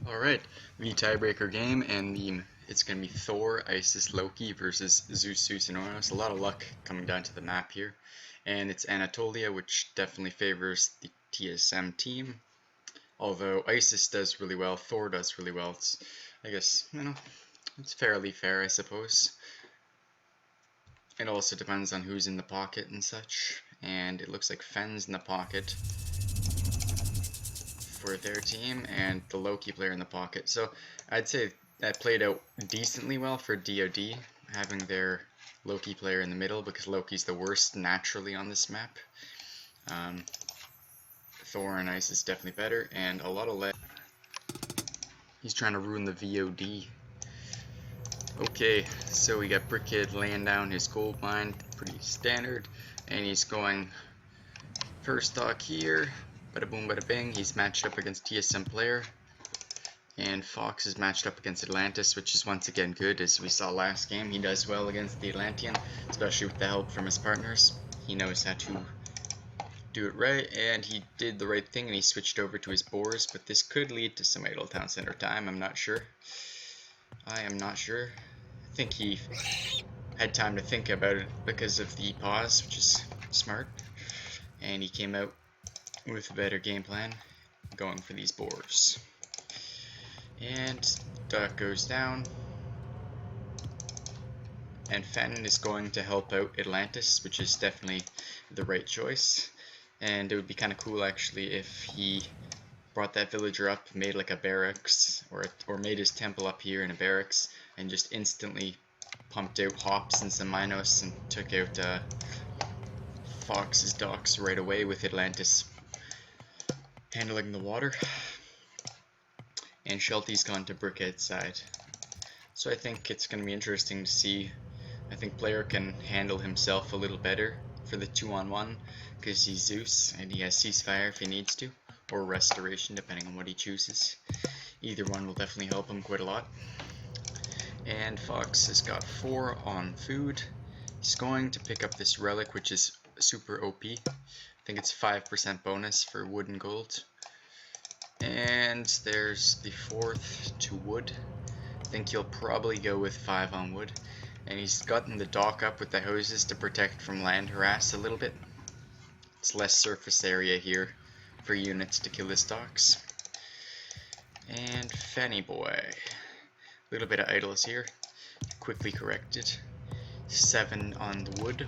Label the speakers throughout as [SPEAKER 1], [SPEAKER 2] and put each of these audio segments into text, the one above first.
[SPEAKER 1] Alright, the tiebreaker game, and it's going to be Thor, Isis, Loki versus Zeus, and Uranus. A lot of luck coming down to the map here. And it's Anatolia, which definitely favors the TSM team. Although Isis does really well, Thor does really well. I guess, it's fairly fair, I suppose. It also depends on who's in the pocket and such. And it looks like Fenn's in the pocket for their team, and the Loki player in the pocket. So I'd say that played out decently well for DoD, having their Loki player in the middle, because Loki's the worst naturally on this map. Thor and Ice is definitely better, and a lot of lead. He's trying to ruin the VOD. Okay, so we got Brickhead laying down his gold mine, pretty standard, and he's going first stock here. Bada boom, bada bing. He's matched up against TSM player, and Fox is matched up against Atlantis, which is once again good. As we saw last game, he does well against the Atlantean, especially with the help from his partners. He knows how to do it right, and he did the right thing, and he switched over to his boars, but this could lead to some Idle Town Center time. I'm not sure. I am not sure. I think he had time to think about it because of the pause, which is smart, and he came out with a better game plan, going for these boars. And Duck goes down, and Fenn is going to help out Atlantis, which is definitely the right choice. And it would be kind of cool actually if he brought that villager up, made like a barracks, or made his temple up here in a barracks, and just instantly pumped out hops and some minos and took out Fox's docks right away with Atlantis handling the water. And Shelty's gone to Brickhead's side. So I think it's going to be interesting to see. I think player can handle himself a little better for the 2-on-1 because he's Zeus and he has ceasefire if he needs to, or restoration depending on what he chooses. Either one will definitely help him quite a lot. And Fox has got 4 on food. He's going to pick up this relic, which is super OP. I think it's 5% bonus for wood and gold. And there's the 4th to wood. I think he'll probably go with 5 on wood. And he's gotten the dock up with the hoses to protect from land harass a little bit. It's less surface area here for units to kill his docks. And Fanny Boy. A little bit of idles here. Quickly corrected. 7 on the wood.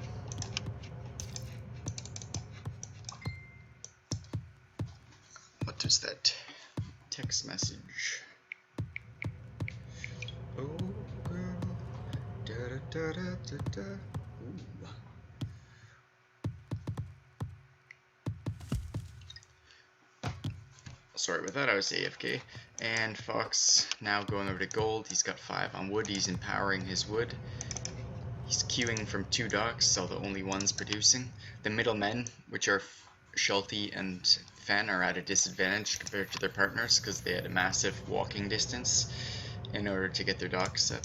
[SPEAKER 1] What is that text message? Oh girl, da da da da da da. Ooh. Sorry about that, I was AFK. And Fox now going over to gold. He's got 5 on wood. He's empowering his wood. He's queuing from 2 docks, so the only ones producing. The middlemen, which are Shelty and Fen, are at a disadvantage compared to their partners because they had a massive walking distance in order to get their docks up.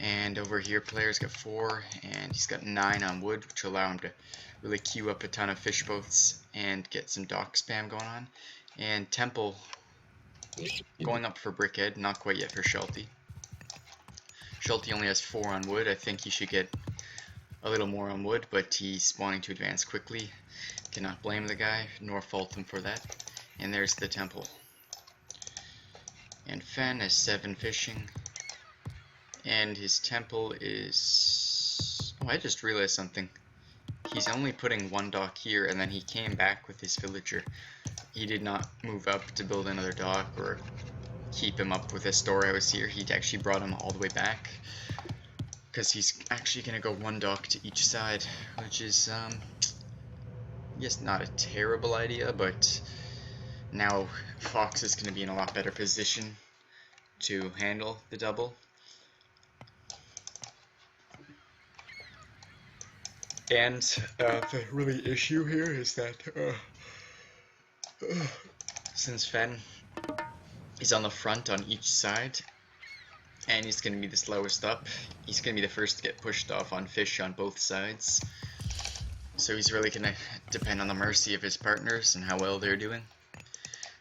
[SPEAKER 1] And over here player's got 4 and he's got 9 on wood, which will allow him to really queue up a ton of fish boats and get some dock spam going on. And Temple going up for Brickhead, not quite yet for Shelty. Shelty only has 4 on wood. I think he should get a little more on wood, but he's wanting to advance quickly. Cannot blame the guy, nor fault him for that. And there's the temple. And Fen has 7 fishing. And his temple is... Oh, I just realized something. He's only putting 1 dock here, and then he came back with his villager. He did not move up to build another dock or keep him up with a storehouse here. He actually brought him all the way back, because he's actually going to go 1 dock to each side, which is, yes, not a terrible idea, but now Fox is going to be in a lot better position to handle the double. And the really issue here is that since Fen is on the front on each side, and he's going to be the slowest up, he's going to be the first to get pushed off on fish on both sides. So he's really going to depend on the mercy of his partners and how well they're doing.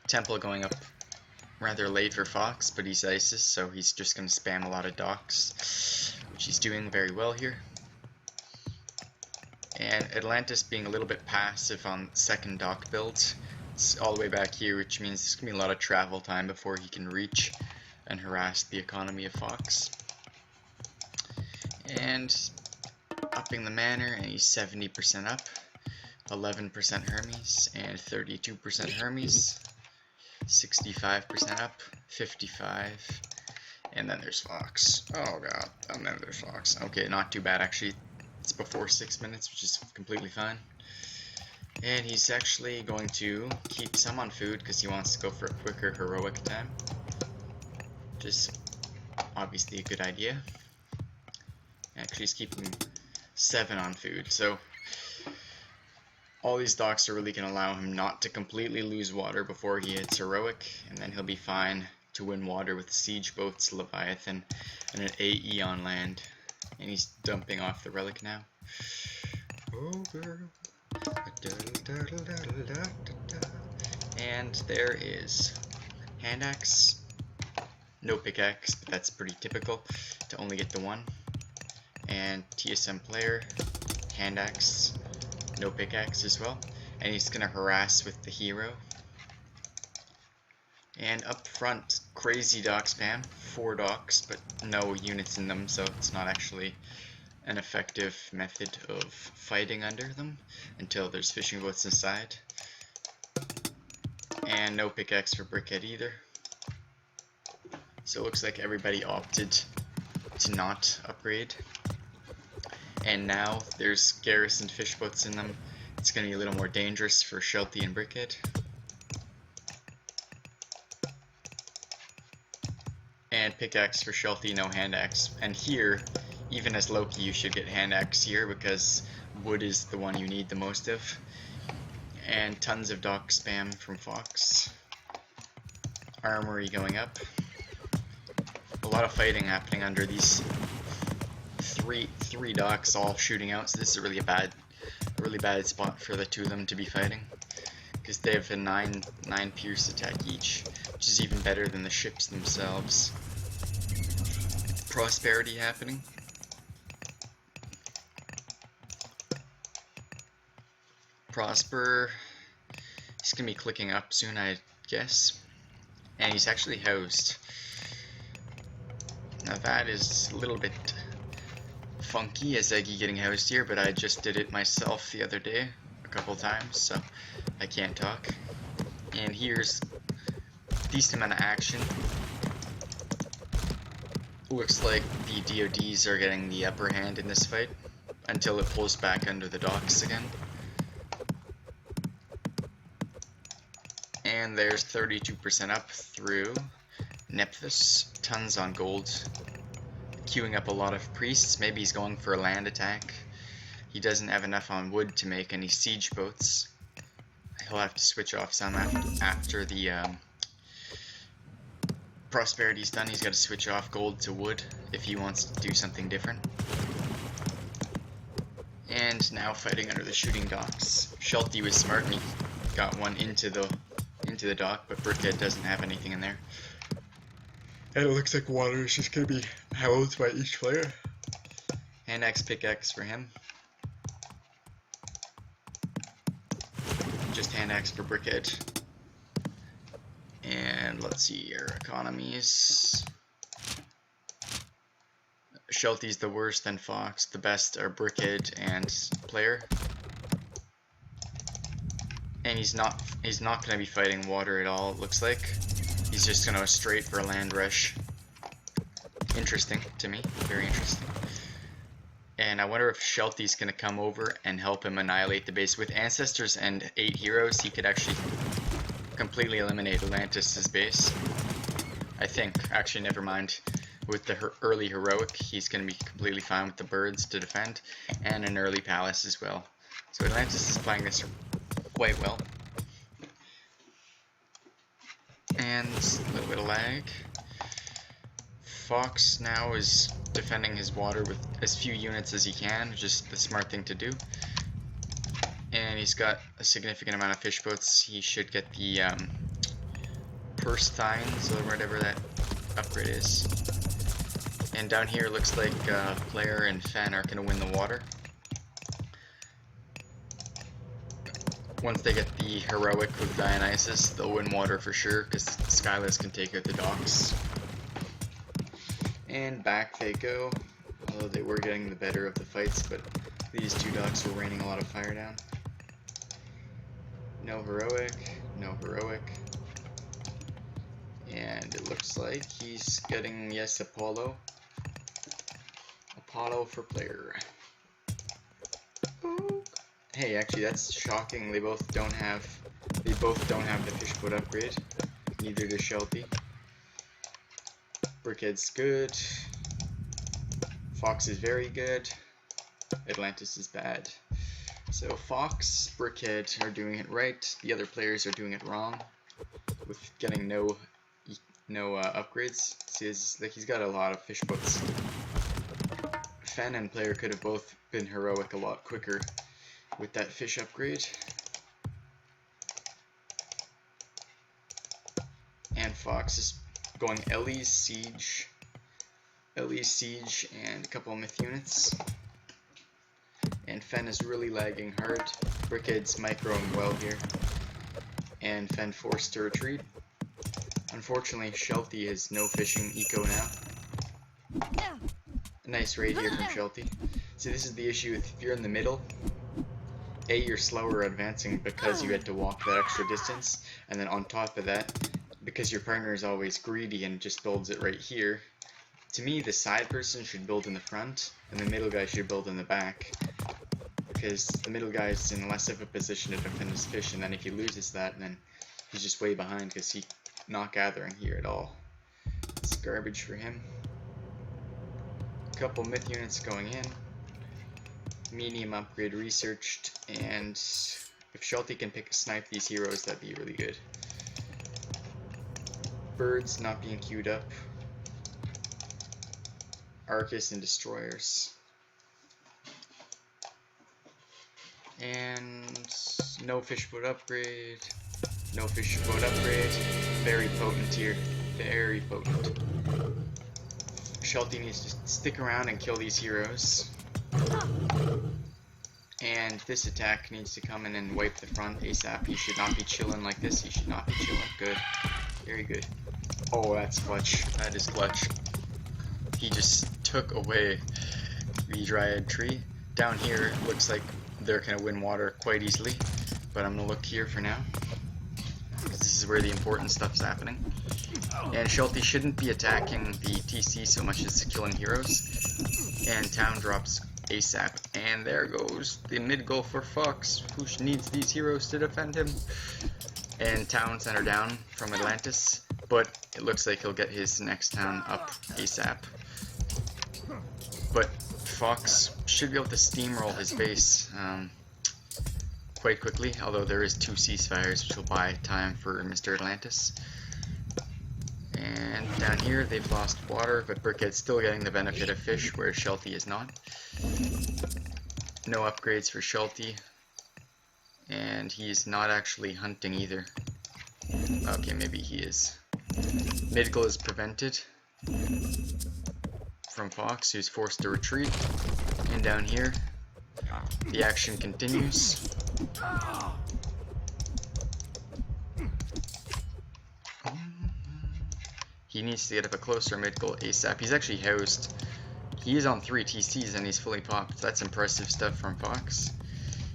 [SPEAKER 1] Temple going up rather late for Fox, but he's ISIS, so he's just going to spam a lot of docks, which he's doing very well here. And Atlantis being a little bit passive on second dock build. It's all the way back here, which means there's going to be a lot of travel time before he can reach and harass the economy of Fox. And upping the manor, and he's 70% up, 11% Hermes, and 32% Hermes, 65% up, 55, and then there's Fox. Oh god, and then there's Fox. Okay, not too bad actually. It's before 6 minutes, which is completely fine. And he's actually going to keep some on food because he wants to go for a quicker heroic time. Just obviously a good idea. Actually, he's keeping 7 on food, so all these docks are really going to allow him not to completely lose water before he hits heroic, and then he'll be fine to win water with siege boats, Leviathan, and an AE on land. And he's dumping off the relic now. Oh girl. And there is hand axe. No pickaxe, but that's pretty typical to only get the one. And TSM player, hand axe, no pickaxe as well. And he's gonna harass with the hero. And up front, crazy dock spam, 4 docks, but no units in them, so it's not actually an effective method of fighting under them until there's fishing boats inside. And no pickaxe for Brickhead either. So it looks like everybody opted to not upgrade. And now there's garrison fish boats in them. It's going to be a little more dangerous for Shelty and Brickhead. And pickaxe for Shelty, no hand axe. And here, even as Loki, you should get hand axe here because wood is the one you need the most of. And tons of dock spam from Fox. Armory going up. A lot of fighting happening under these three docks all shooting out, so this is a really bad spot for the 2 of them to be fighting. Because they have a 9 pierce attack each, which is even better than the ships themselves. Prosperity happening. Prosper, he's gonna be clicking up soon, I guess. And he's actually housed. Now that is a little bit funky as Eggy getting housed here, but I just did it myself the other day a couple times, so I can't talk. And here's a decent amount of action. Looks like the DoDs are getting the upper hand in this fight until it pulls back under the docks again. And there's 32% up through Nephthys, tons on gold, queuing up a lot of priests. Maybe he's going for a land attack. He doesn't have enough on wood to make any siege boats. He'll have to switch off some after the prosperity's done. He's got to switch off gold to wood if he wants to do something different. And now fighting under the shooting docks. Shelty was smart and he got one into the dock, but Brickhead doesn't have anything in there. And it looks like water is just going to be held by each player. Hand axe, pickaxe for him. Just hand axe for Brickhead. And let's see here, economies. Shelty's the worst, then Fox. The best are Brickhead and player. And he's not going to be fighting water at all, it looks like. He's just going to go straight for a land rush. Interesting to me, very interesting. And I wonder if Shelty's going to come over and help him annihilate the base. With Ancestors and 8 heroes, he could actually completely eliminate Atlantis' base. I think. Actually, never mind. With the early heroic, he's going to be completely fine with the birds to defend. And an early palace as well. So Atlantis is playing this quite well. And a little bit of lag. Fox now is defending his water with as few units as he can, just the smart thing to do. And he's got a significant amount of fish boats. He should get the Perstines, or whatever that upgrade is. And down here looks like Player and Fen are going to win the water. Once they get the heroic with Dionysus, they'll win water for sure, because Skyless can take out the docks. And back they go, although they were getting the better of the fights, but these two docks were raining a lot of fire down. No heroic, no heroic. And it looks like he's getting, yes, Apollo. Apollo for Player. Hey, actually that's shocking. They both don't have the fish boat upgrade. Neither does Shelty. Brickhead's good. Fox is very good. Atlantis is bad. So Fox, Brickhead are doing it right. The other players are doing it wrong with getting no upgrades. See, he's got a lot of fish boats. Fen and Player could have both been heroic a lot quicker with that fish upgrade. And Fox is going Ellie's Siege, and a couple of myth units. And Fen is really lagging hard. Brickhead's microing well here. And Fen forced to retreat. Unfortunately, Shelty has no fishing eco now. A nice raid here from Shelty. See, this is the issue if you're in the middle. A, you're slower advancing because you had to walk that extra distance, and then on top of that, because your partner is always greedy and just builds it right here, to me the side person should build in the front, and the middle guy should build in the back, because the middle guy is in less of a position to defend his fish, and then if he loses that, then he's just way behind because he's not gathering here at all. It's garbage for him. Couple myth units going in. Medium upgrade researched, and if Shelty can snipe these heroes, that'd be really good. Birds not being queued up. Arcus and Destroyers. And no fish boat upgrade. No fish boat upgrade. Very potent here. Very potent. Shelty needs to stick around and kill these heroes. And this attack needs to come in and wipe the front ASAP. He should not be chilling like this. He should not be chilling. Good. Very good. Oh, that's clutch. That is clutch. He just took away the Dryad tree. Down here, it looks like they're going to win water quite easily. But I'm going to look here for now, because this is where the important stuff's happening. And Shelty shouldn't be attacking the TC so much as killing heroes. And town drops ASAP. And there goes the mid goal for Fox, who needs these heroes to defend him. And town center down from Atlantis. But it looks like he'll get his next town up ASAP. But Fox should be able to steamroll his base quite quickly, although there is 2 ceasefires which will buy time for Mr. Atlantis. And down here they've lost water, but Brickhead's still getting the benefit of fish, whereas Shelty is not. No upgrades for Shelty, and he's not actually hunting either. Okay, maybe he is. Midgul is prevented from Fox, who's forced to retreat. And down here, the action continues. He needs to get up a closer Midgul ASAP. He's actually housed. He is on 3 TCs and he's fully popped. That's impressive stuff from Fox.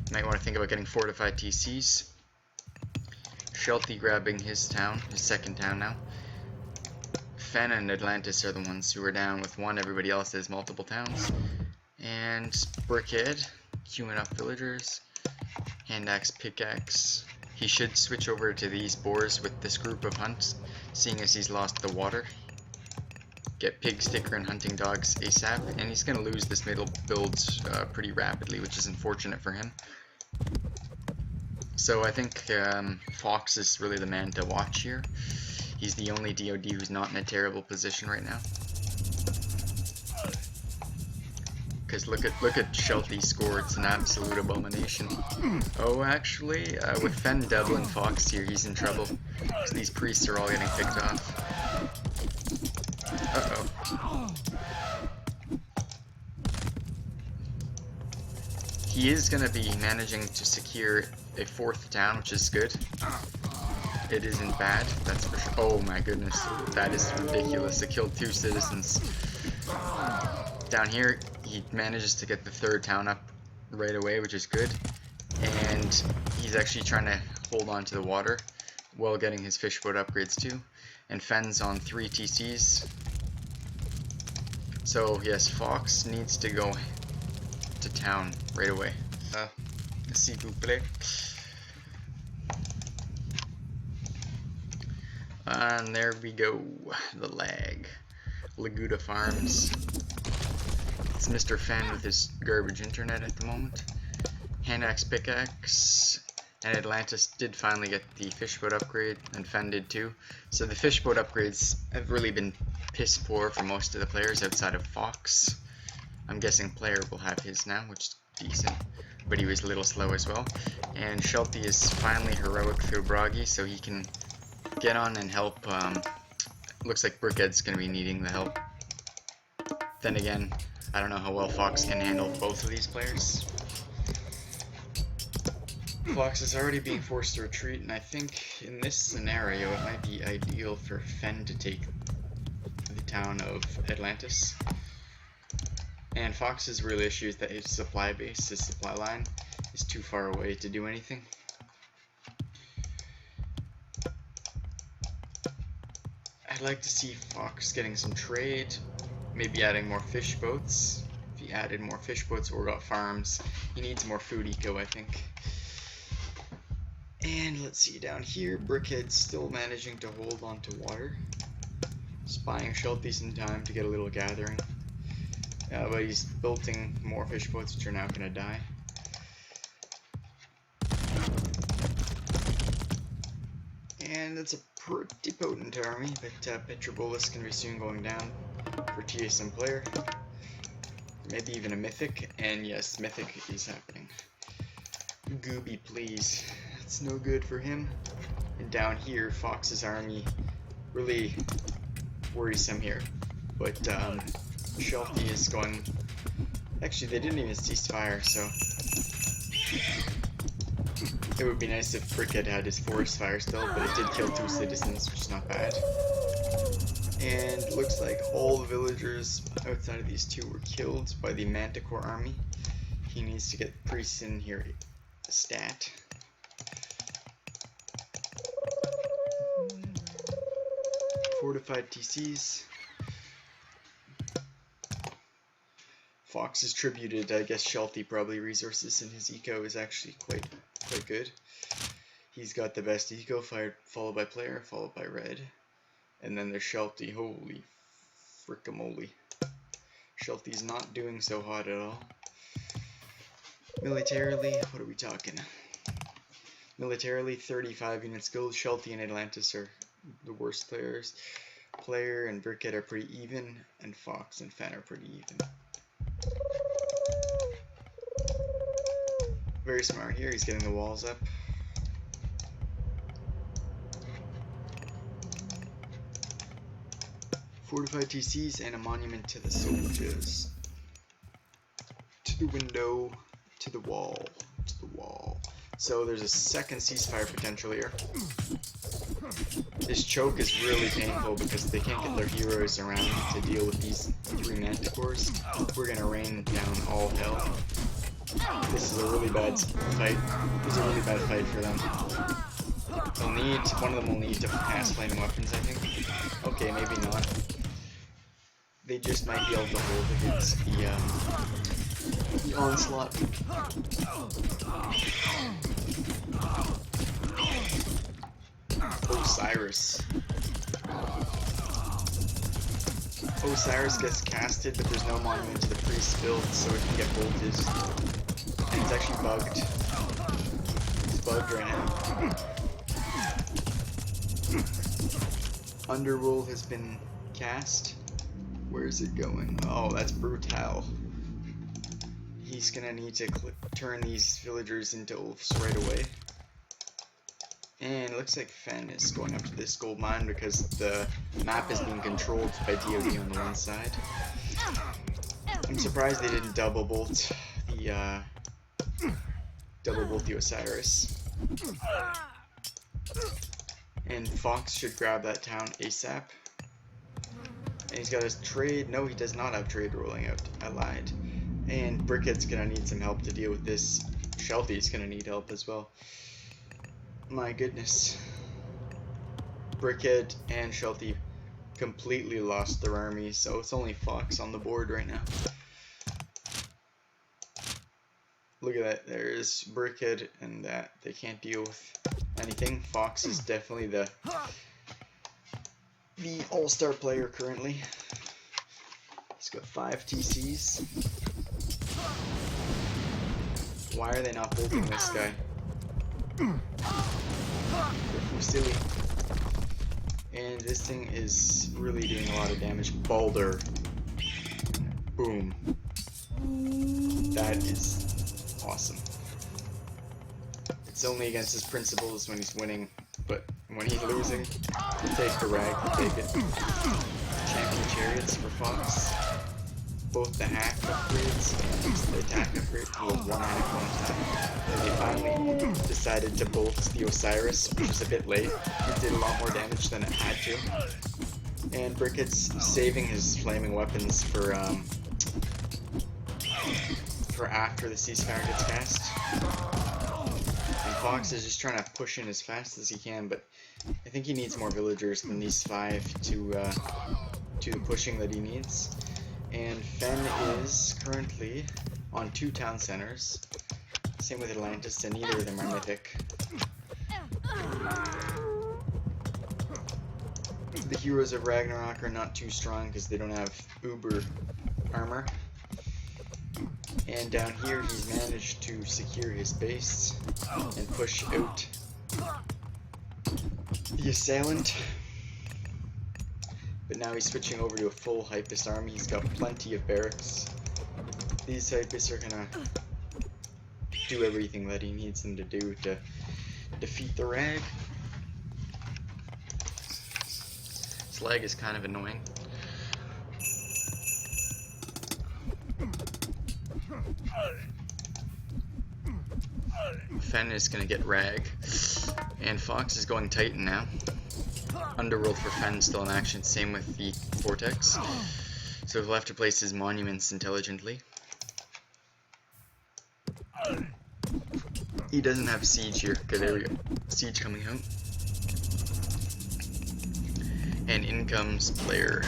[SPEAKER 1] You might want to think about getting fortified TCs. Shelty grabbing his town, his second town now. Fen and Atlantis are the ones who are down with 1. Everybody else has multiple towns. And Brickhead queuing up villagers. Hand axe, pickaxe. He should switch over to these boars with this group of hunts, seeing as he's lost the water. Get pig sticker and hunting dogs ASAP, and he's going to lose this middle build pretty rapidly, which is unfortunate for him. So I think Fox is really the man to watch here. He's the only DoD who's not in a terrible position right now. Because look at Shelty's score, it's an absolute abomination. Oh, actually, with Fen doubling Fox here, he's in trouble. So these priests are all getting picked off. Uh-oh. He is going to be managing to secure a 4th town, which is good. It isn't bad, that's for sure. Oh my goodness, that is ridiculous. It killed 2 citizens. Down here, he manages to get the 3rd town up right away, which is good. And he's actually trying to hold on to the water while getting his fishboat upgrades too. And Fen's on 3 TCs. So yes, Fox needs to go to town right away. S'il vous plaît. And there we go. The lag. Laguda Farms. It's Mr. Fen with his garbage internet at the moment. Hand-axe pickaxe. And Atlantis did finally get the fishboat upgrade, and Fen did too. So the fishboat upgrades have really been piss poor for most of the players outside of Fox. I'm guessing Player will have his now, which is decent, but he was a little slow as well. And Shelty is finally heroic through Broggy, so he can get on and help. Looks like Brickhead's going to be needing the help. Then again, I don't know how well Fox can handle both of these players. Fox is already being forced to retreat, and I think in this scenario it might be ideal for Fen to take the town of Atlantis. And Fox's real issue is that his supply base, his supply line, is too far away to do anything. I'd like to see Fox getting some trade, maybe adding more fish boats. If he added more fish boats or got farms, he needs more food eco, I think. And let's see, down here, Brickhead's still managing to hold on to water. Spying Shelty some time to get a little gathering. But he's building more fish boats, which are now going to die. And it's a pretty potent army, but Petrobolus can be soon going down for TSM player. Maybe even a Mythic, and yes, Mythic is happening. Gooby, please. It's no good for him. And down here, Fox's army really worrisome here. But Shelty is going. Actually, they didn't even cease fire, so it would be nice if Brickhead had his forest fire still, but it did kill 2 citizens, which is not bad. And it looks like all the villagers outside of these 2 were killed by the Manticore army. He needs to get priests in here stat. Fortified TCs. Fox is tributed. I guess Shelty probably resources in his eco is actually quite good. He's got the best eco, followed by Player, followed by Red, and then there's Shelty. Holy frickamoly! Shelty's not doing so hot at all. Militarily, what are we talking? Militarily, 35 units gold. Shelty and Atlantis are the worst players. Player and Brickhead are pretty even, and Fox and Fen are pretty even. Very smart here, he's getting the walls up. Fortified TCs and a monument to the soldiers. To the window, to the wall, to the wall. So there's a second ceasefire potential here. This choke is really painful because they can't get their heroes around to deal with these 3 manticores. We're gonna rain down all hell. This is a really bad fight. This is a really bad fight for them. One of them will need to pass flaming weapons, I think. Okay, maybe not. They just might be able to hold against the onslaught. Osiris. Osiris gets casted, but there's no monument to the priest built, so it can get bolted. And it's actually bugged. It's bugged right now. Underworld has been cast. Where is it going? Oh, that's brutal. He's gonna need to turn these villagers into Ulfs right away. And it looks like Fen is going up to this gold mine because the map is being controlled by DoD on the one side. I'm surprised they didn't double bolt the Osiris. And Fox should grab that town ASAP. And he's got his trade. No, he does not have trade rolling out. I lied. And Brickhead's gonna need some help to deal with this. Shelty's gonna need help as well. My goodness. Brickhead and Shelty completely lost their army, so it's only Fox on the board right now. Look at that, there's Brickhead and that. They can't deal with anything. Fox is definitely the all-star player currently. He's got 5 TCs. Why are they not bolting this guy? They're silly. And this thing is really doing a lot of damage. Balder. Boom. That is awesome. It's only against his principles when he's winning, but when he's losing, take the rag, take it. Champion Chariots for Fox. Both the hack upgrades and the attack upgrade will one hack one time. And they finally decided to bolt the Osiris, which was a bit late. It did a lot more damage than it had to. And Brickhead's saving his flaming weapons for after the ceasefire gets cast. And Fox is just trying to push in as fast as he can, but I think he needs more villagers than these 5 to the pushing that he needs. And Fen is currently on 2 town centers. Same with Atlantis, and neither of them are mythic. The heroes of Ragnarok are not too strong because they don't have uber armor. And down here he's managed to secure his base and push out the assailant. But now he's switching over to a full Hypus army. He's got plenty of barracks. These Hypus are gonna do everything that he needs them to do to defeat the Rag. This lag is kind of annoying. Fen is gonna get Rag, and Fox is going Titan now. Underworld for Fen still in action, same with the Vortex. So he'll have to place his monuments intelligently. He doesn't have Siege here. Okay, there we go. Siege coming out. And in comes player.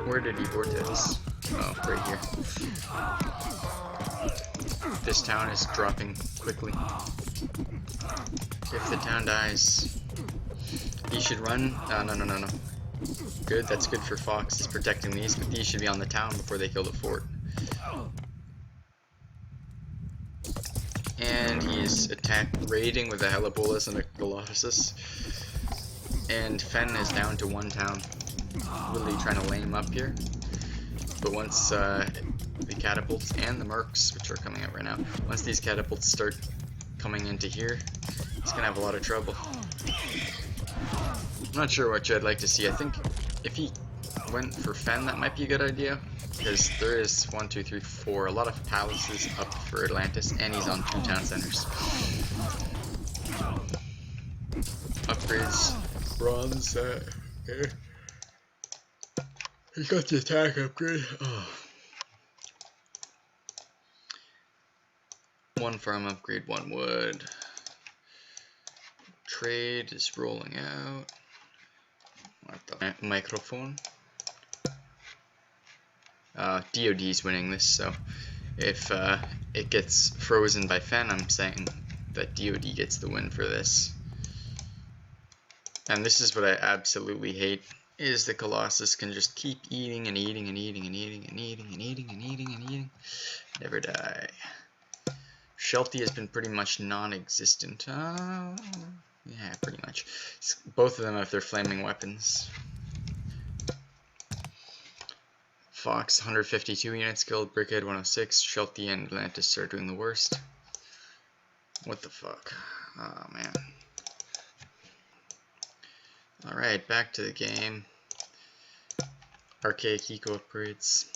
[SPEAKER 1] Where did he Vortex? Oh, right here. This town is dropping quickly. If the town dies, he should run. No. Good, that's good for Fox. He's protecting these, but these should be on the town before they kill the fort. And he's raiding with a Helibolas and a Colossus. And Fen is down to 1 town. Really trying to lay him up here. But once the catapults and the mercs, which are coming out right now, once these catapults start coming into here, he's gonna have a lot of trouble. I'm not sure which I'd like to see. I think if he went for Fen, that might be a good idea, because there is 1, 2, 3, 4, a lot of palaces up for Atlantis, and he's on 2 town centers. Upgrades, bronze. Okay. He's got the attack upgrade. Oh. 1 farm upgrade, 1 wood. Trade is rolling out. What the microphone? DoD's winning this, so if it gets frozen by Fen, I'm saying that DoD gets the win for this. And this is what I absolutely hate, is the Colossus can just keep eating and eating and eating and eating and eating and eating and eating and eating. Never die. Shelty has been pretty much non-existent. Yeah, pretty much. Both of them have their flaming weapons. Fox, 152 units killed. Brickhead, 106. Shelty and Atlantis are doing the worst. What the fuck? Oh man. Alright, back to the game. Archaic eco upgrades.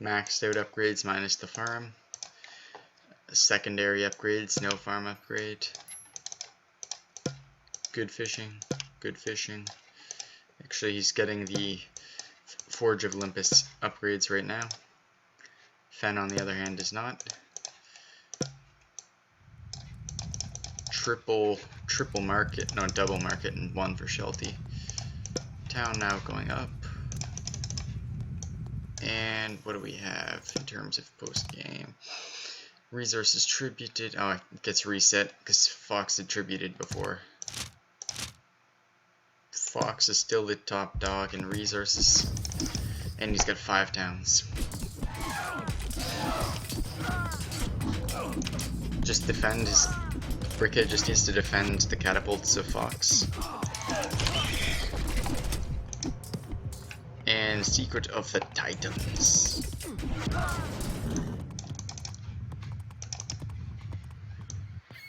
[SPEAKER 1] Maxed out upgrades minus the farm. Secondary upgrades, no farm upgrade. Good fishing, good fishing. Actually, he's getting the Forge of Olympus upgrades right now. Fen, on the other hand, is not. Triple market, no, double market, and one for Sheltie. Town now going up. And what do we have in terms of post-game? Resources tributed. Oh, it gets reset because Fox had tributed before. Fox is still the top dog in resources. And he's got 5 towns. Just defend his... Brickhead just needs to defend the catapults of Fox. And Secret of the Titans.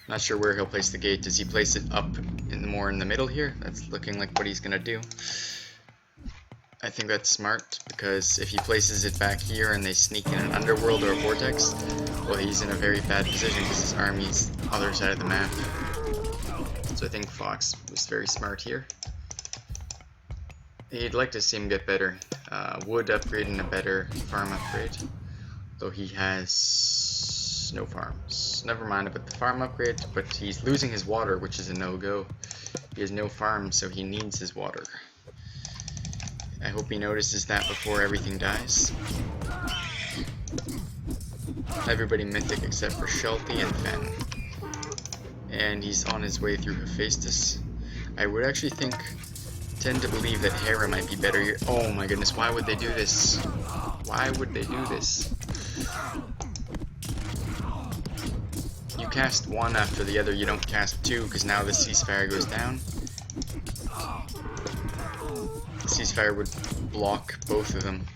[SPEAKER 1] Not sure where he'll place the gate. Does he place it up more in the middle here? That's looking like what he's gonna do. I think that's smart, because if he places it back here and they sneak in an underworld or a vortex, well, he's in a very bad position because his army's other side of the map. So I think Fox was very smart here. You'd like to see him get better. Wood upgrade and a better farm upgrade. Though he has no farms. Never mind about the farm upgrade, but he's losing his water, which is a no-go. He has no farm, so he needs his water. I hope he notices that before everything dies. Everybody mythic except for Sheltie and Fen. And he's on his way through Hephaestus. I would actually tend to believe that Hera might be better here. Oh my goodness, why would they do this? Why would they do this? You cast one after the other, you don't cast two, because now the ceasefire goes down. The ceasefire would block both of them.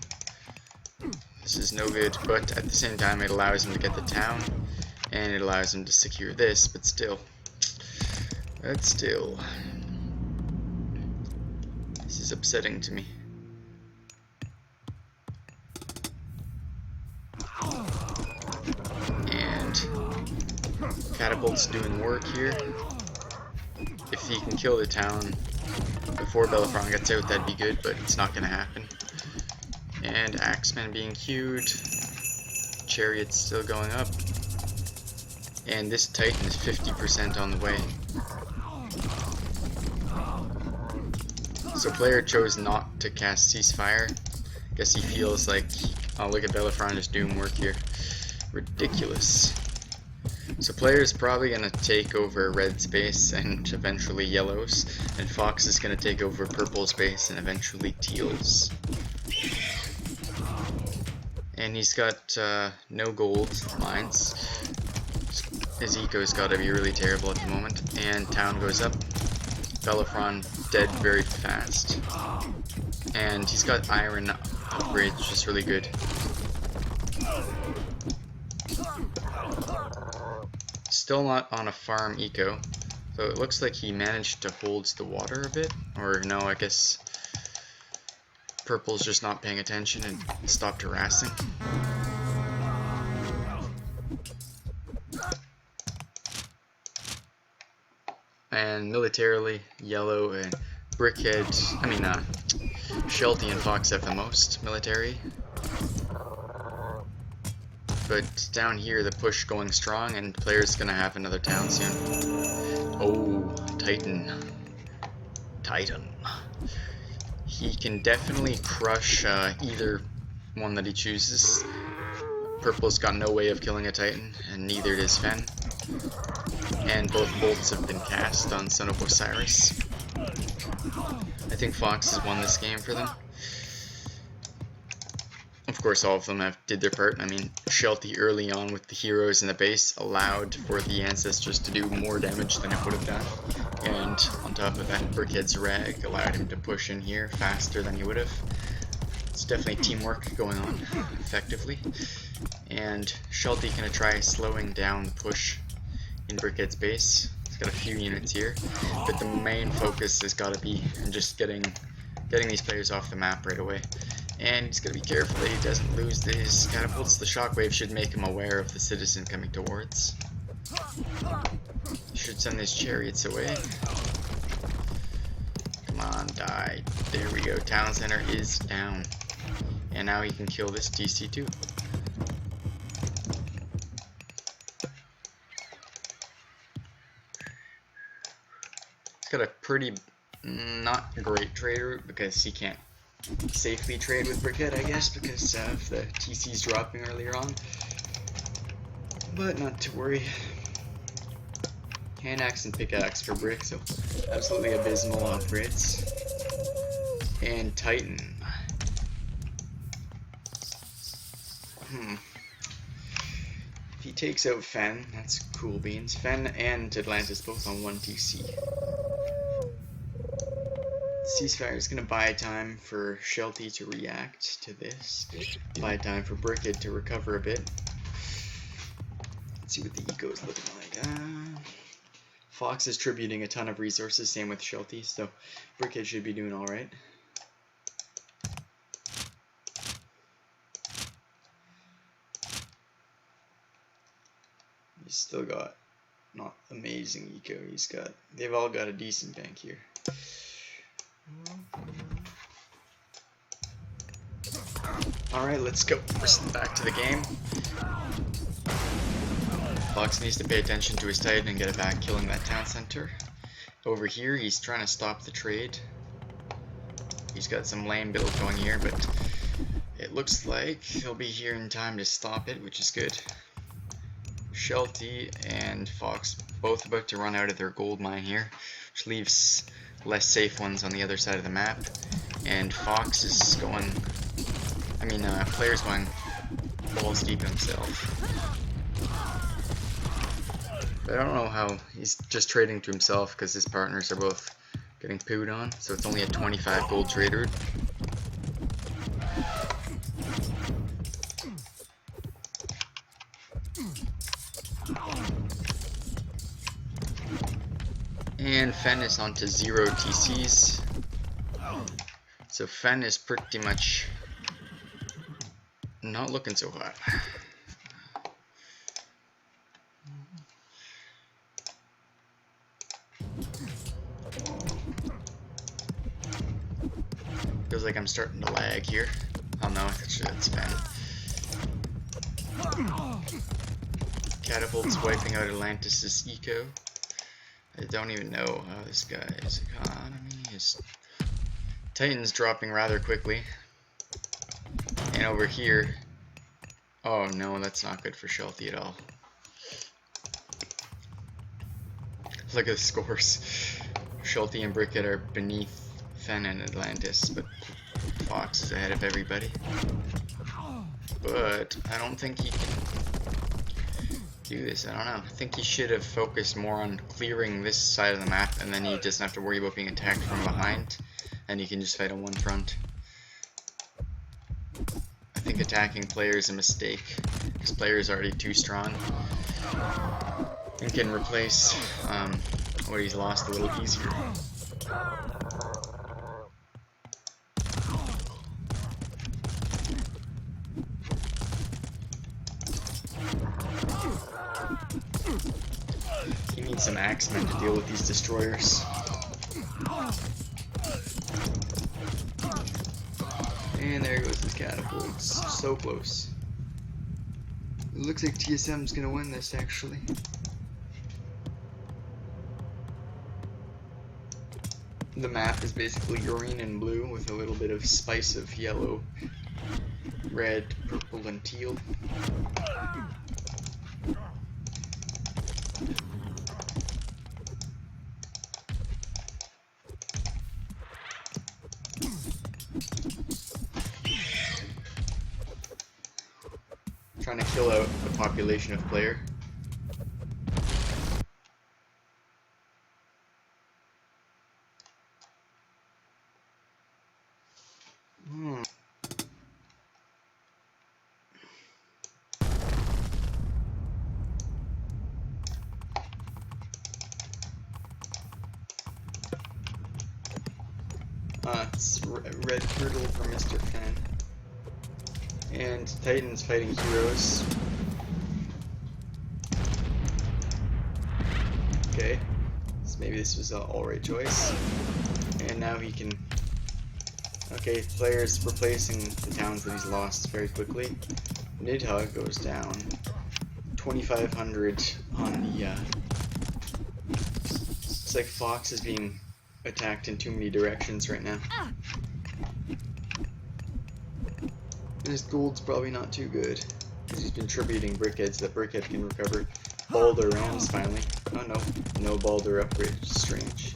[SPEAKER 1] This is no good, but at the same time it allows him to get the town, and it allows him to secure this, but still. This is upsetting to me. And Catapult's doing work here. If he can kill the town before Bellerophon gets out, that'd be good, but it's not gonna happen. And Axeman being queued. Chariot's still going up. And this Titan is 50% on the way. So player chose not to cast Ceasefire. Guess he feels like, oh look at Bellerophon just doing work here. Ridiculous. So player is probably going to take over red space and eventually yellows, and Fox is going to take over purple space and eventually teals. And he's got no gold mines. His eco's got to be really terrible at the moment. And town goes up. Bellerophon dead very fast. And he's got iron upgrades, which is really good. Still not on a farm eco, so it looks like he managed to hold the water a bit, or no, I guess purple's just not paying attention and stopped harassing. And militarily, yellow and Sheltie and Fox have the most military. But down here, the push going strong, and player's gonna have another town soon. Oh, Titan. He can definitely crush either one that he chooses. Purple's got no way of killing a Titan, and neither does Fen. And both bolts have been cast on Son of Osiris. I think Fox has won this game for them. Of course, all of them did their part. I mean, Sheltie early on with the heroes in the base allowed for the ancestors to do more damage than it would have done. And on top of that, Brickhead's rag allowed him to push in here faster than he would have. It's definitely teamwork going on effectively. And Sheltie gonna try slowing down the push in Brickhead's base. He's got a few units here, but the main focus has got to be just getting these players off the map right away. And he's got to be careful that he doesn't lose these catapults. The shockwave should make him aware of the citizen coming towards. He should send his chariots away. Come on, die. There we go. Town center is down. And now he can kill this DC too. He's got a pretty not great trade route because he can't safely trade with Brickhead, I guess, because of the TCs dropping earlier on. But not to worry. Hand axe and pickaxe for brick, so absolutely abysmal upgrades. And Titan. If he takes out Fen, that's cool beans. Fen and Atlantis both on 1 TC. Ceasefire is going to buy time for Shelty to react to this. Buy time for Brickhead to recover a bit. Let's see what the eco is looking like. Fox is tributing a ton of resources, same with Shelty, so Brickhead should be doing alright. He's still got not amazing eco. They've all got a decent bank here. Alright, let's go. We're back to the game. Fox needs to pay attention to his Titan and get it back, killing that town center. Over here, he's trying to stop the trade. He's got some lame build going here, but it looks like he'll be here in time to stop it, which is good. Shelty and Fox both about to run out of their gold mine here, which leaves less safe ones on the other side of the map. And Fox is going, player's going balls deep himself. But I don't know how he's just trading to himself because his partners are both getting pooed on, so it's only a 25 gold trade route. And Fen is onto 0 TCs. So Fen is pretty much not looking so hot. Feels like I'm starting to lag here. Oh no, actually that's Fen. Catapult's wiping out Atlantis' eco. I don't even know how this guy's economy is. Titan's dropping rather quickly. And over here, oh no, that's not good for Shelty at all. Look at the scores. Shelty and Brickhead are beneath Fen and Atlantis, but Fox is ahead of everybody. But I don't think he can do this. I don't know. I think he should have focused more on clearing this side of the map, and then he doesn't have to worry about being attacked from behind, and he can just fight on one front. I think attacking player is a mistake, because player is already too strong and can replace what he's lost a little easier. He needs some axemen to deal with these destroyers. And there goes his catapults. So close. It looks like TSM's gonna win this, actually. The map is basically green and blue with a little bit of spice of yellow, red, purple, and teal. Trying to kill out the population of player. It's Red Turtle for Mr. Fan. And Titans fighting heroes. Okay, so maybe this was an alright choice. And now he can... Okay, players replacing the towns that he's lost very quickly. Nidhogg goes down. 2,500 on the... It's like Fox is being attacked in too many directions right now. And his gold's probably not too good, because he's been tributing Brickheads that Brickhead can recover. Balder Rams finally. Oh no, no Balder upgrade, which is strange.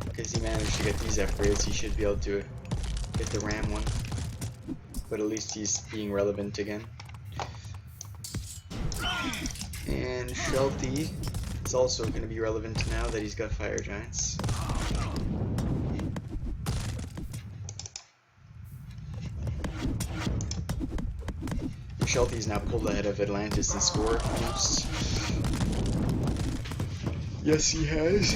[SPEAKER 1] Because he managed to get these upgrades, he should be able to get the Ram one. But at least he's being relevant again. And Shelty is also going to be relevant now that he's got Fire Giants. Shelty's now pulled ahead of Atlantis in score. Oops. Yes, he has.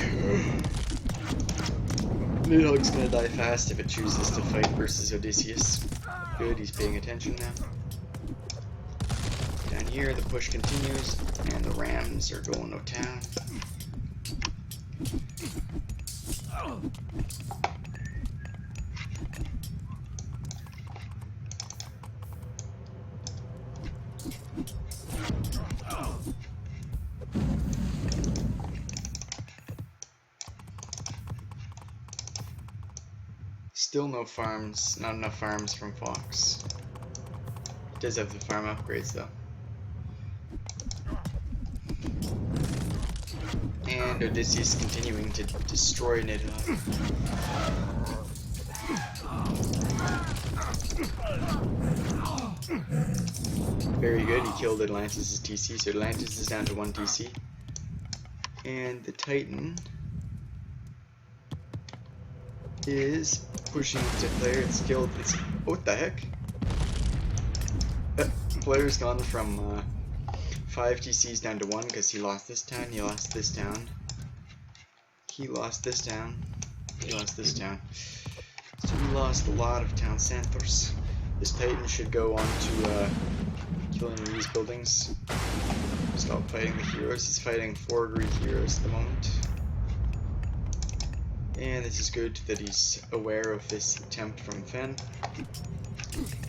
[SPEAKER 1] Nidhogg's gonna die fast if it chooses to fight versus Odysseus. Good, he's paying attention now. Down here, the push continues, and the Rams are going to town. Still no farms, not enough farms from Fox. He does have the farm upgrades though. And Odysseus continuing to destroy Nidhogg. Very good, he killed Atlantis' TC, so Atlantis is down to 1 TC. And the Titan is pushing to player. It's killed. It's... Oh, what the heck? Player's gone from 5 TCs down to 1 because he lost this town, he lost this town. He lost this town. He lost this town. So we lost a lot of town centers. This Titan should go on to killing these buildings. Stop fighting the heroes. He's fighting 4 Greek heroes at the moment. And this is good that he's aware of this attempt from Fen.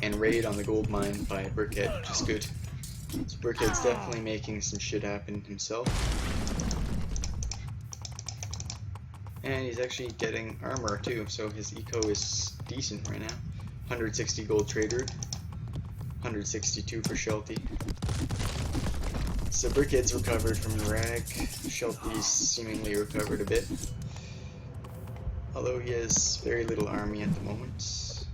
[SPEAKER 1] And raid on the gold mine by Brickhead, which is good. So Brickhead's definitely making some shit happen himself. And he's actually getting armor too, so his eco is decent right now. 160 gold trade route. 162 for Shelty. So Brickhead's recovered from the rag. Shelty's seemingly recovered a bit. Although he has very little army at the moment.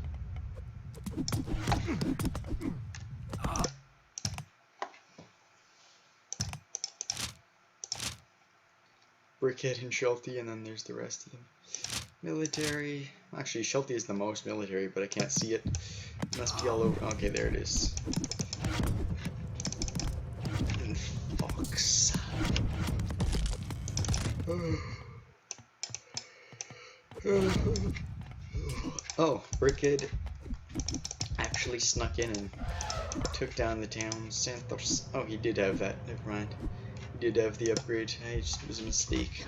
[SPEAKER 1] Brickhead and Shelty, and then there's the rest of them. Military. Actually, Shelty is the most military, but I can't see it. It must be all over. Okay, there it is. And Fox. Oh, Brickhead actually snuck in and took down the town centers. Oh, he did have that. Never mind. He did have the upgrade. It was a mistake.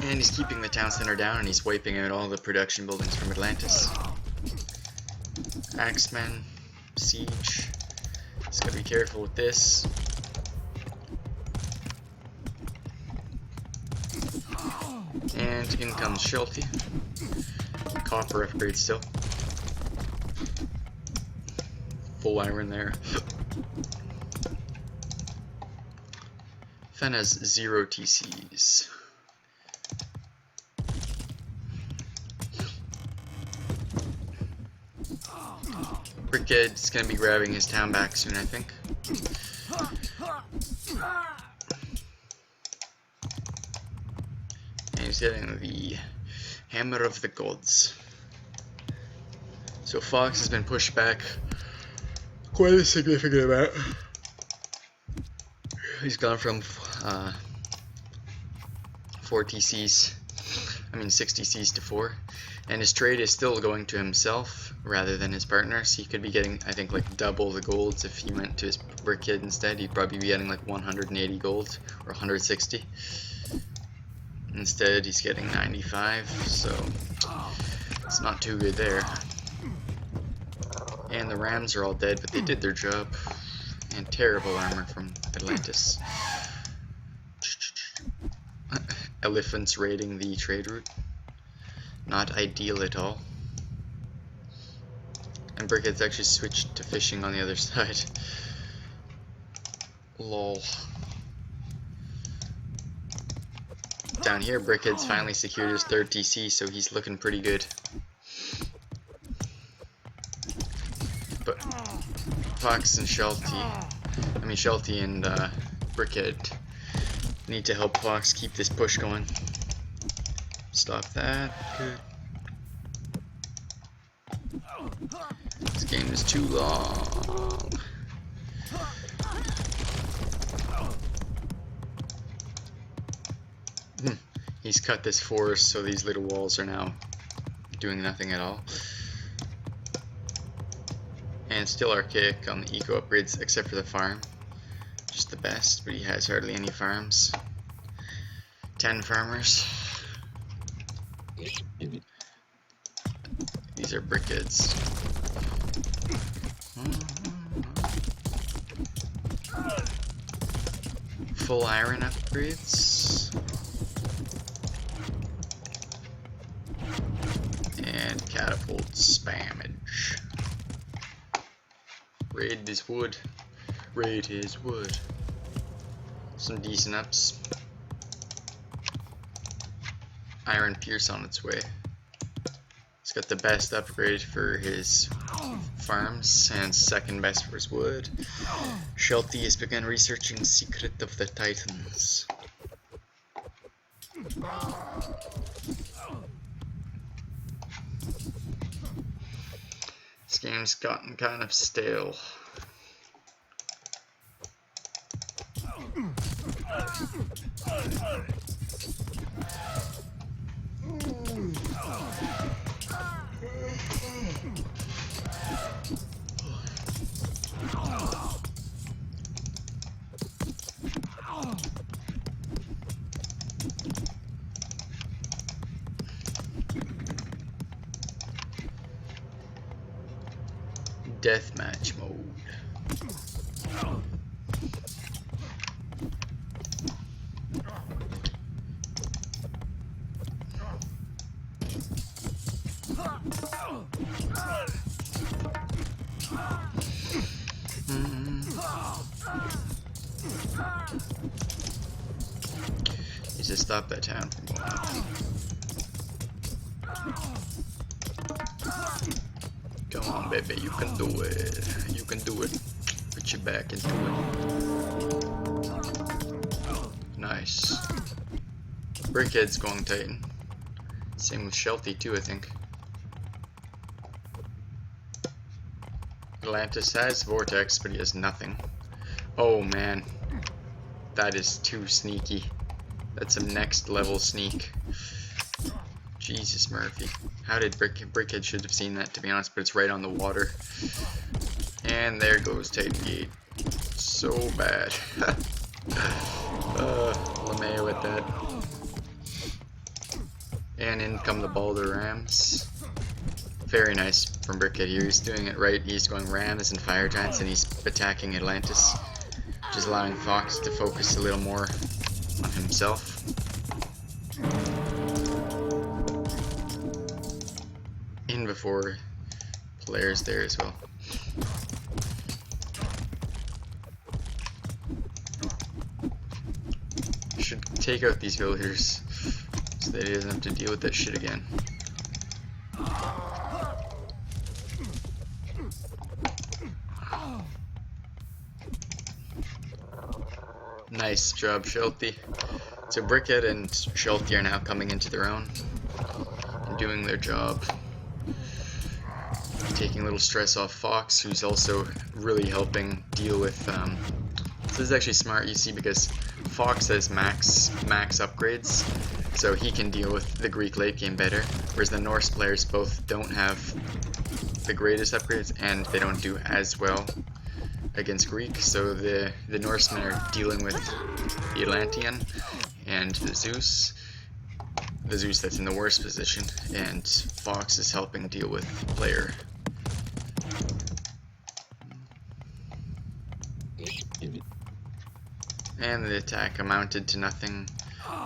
[SPEAKER 1] And he's keeping the town center down, and he's wiping out all the production buildings from Atlantis. Axemen, siege. Just gotta be careful with this. And in comes Shelty. Copper upgrade still. Full iron there. Fen has 0 TCs. Brickhead's gonna be grabbing his town back soon, I think. And he's getting the Hammer of the Gods. So Fox has been pushed back quite a significant amount. He's gone from 4 TCs I mean 60 Cs to 4. And his trade is still going to himself rather than his partner, so he could be getting, I think, like double the golds if he went to his brick kid instead. He'd probably be getting like 180 gold or 160. Instead, he's getting 95, so it's not too good there. And the Rams are all dead, but they did their job. And terrible armor from Atlantis. Elephants raiding the trade route. Not ideal at all. And Brickhead's actually switched to fishing on the other side. Lol. Down here, Brickhead's finally secured his 3rd TC, so he's looking pretty good. But Fox and Shelty and Brickhead need to help Fox keep this push going. Stop that. Good. This game is too long. He's cut this forest, so these little walls are now doing nothing at all. And still archaic on the eco upgrades, except for the farm. Just the best, but he has hardly any farms. 10 farmers. These are brickheads. Full iron upgrades. And catapult spammage. Raid this wood. Raid his wood. Some decent ups. Iron Pierce on its way. He's got the best upgrade for his farms and 2nd best for his wood. Shelty has begun researching Secret of the Titans. This game's gotten kind of stale. Deathmatch mode. Needs to stop that town from going up. Come on, baby, you can do it. You can do it. Put your back into it. Nice. Brickhead's going Titan. Same with Shelty too, I think. Atlantis has Vortex, but he has nothing. Oh man. That is too sneaky. That's a next level sneak. Jesus Murphy. How did Brickhead should have seen that, to be honest, but it's right on the water. And there goes Titan Gate. So bad. LeMay with that. And in come the Balder Rams. Very nice from Brickhead here. He's doing it right. He's going Rams and Fire Giants, and he's attacking Atlantis. Just allowing Fox to focus a little more on himself. In before players there as well. Should take out these villagers so that he doesn't have to deal with that shit again. Nice job, Shelty. So Brickhead and Shelty are now coming into their own and doing their job. Taking a little stress off Fox, who's also really helping deal with this is actually smart, you see, because Fox has max upgrades, so he can deal with the Greek late game better, whereas the Norse players both don't have the greatest upgrades and they don't do as well against Greek, so the Norsemen are dealing with the Atlantean and the Zeus that's in the worst position, and Fox is helping deal with player. And the attack amounted to nothing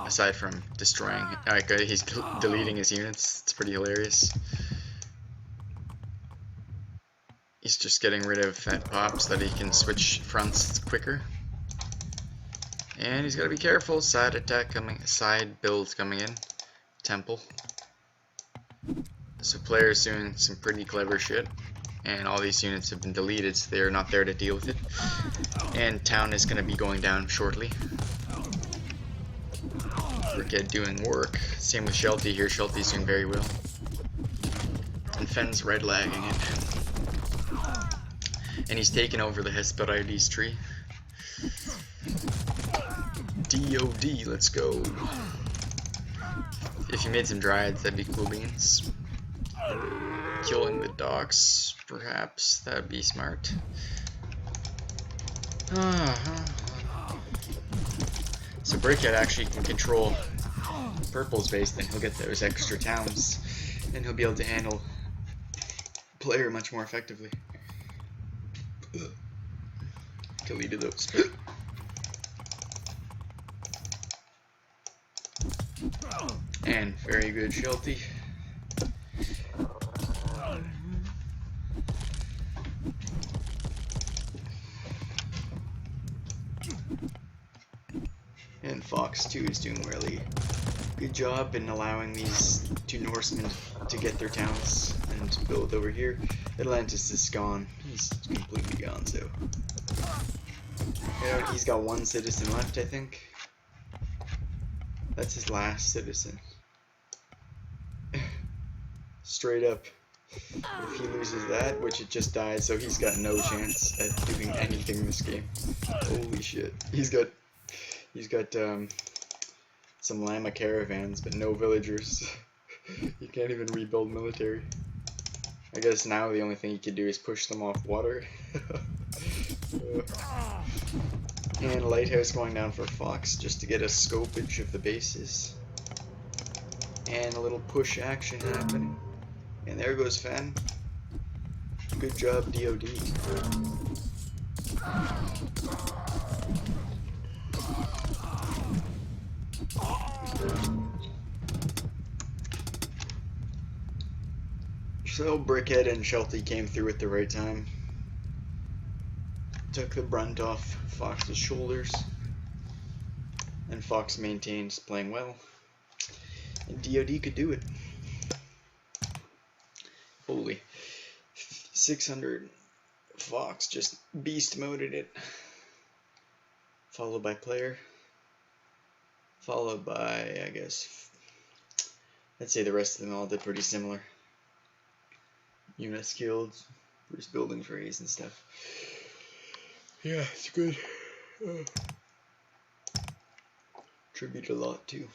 [SPEAKER 1] aside from destroying. Like he's deleting his units. It's pretty hilarious. He's just getting rid of that pop so that he can switch fronts quicker. And he's got to be careful. Side attack coming, side builds coming in. Temple. So players doing some pretty clever shit. And all these units have been deleted, so they're not there to deal with it. And town is going to be going down shortly. Brickhead doing work. Same with Shelty here. Shelty's doing very well. And Fenn's red lagging it. And he's taken over the Hesperides tree. DoD, let's go. If you made some Dryads, that'd be cool beans. Killing the docks, perhaps, that'd be smart. So Brickhead actually can control Purple's base, then he'll get those extra towns, and he'll be able to handle player much more effectively. Deleted those. And very good Shelty. And Fox 2 is doing really good job in allowing these two Norsemen to get their towns and build over here. Atlantis is gone. He's completely gone, so. You know, he's got one citizen left, I think. That's his last citizen. Straight up. If he loses that, which it just died, so he's got no chance at doing anything in this game. Holy shit. He's got some llama caravans, but no villagers. You can't even rebuild military. I guess now the only thing you could do is push them off water. And lighthouse going down for Fox just to get a scopage of the bases. And a little push action happening. And there goes Fen. Good job, DoD. So Brickhead and Shelty came through at the right time. Took the brunt off Fox's shoulders. And Fox maintains playing well. And DoD could do it. Holy. 600. Fox just beast moded it. Followed by player. Followed by, I guess, I'd say the rest of them all did pretty similar. Unit skills, Bruce building phrase and stuff. Yeah, it's good. Tribute a lot too.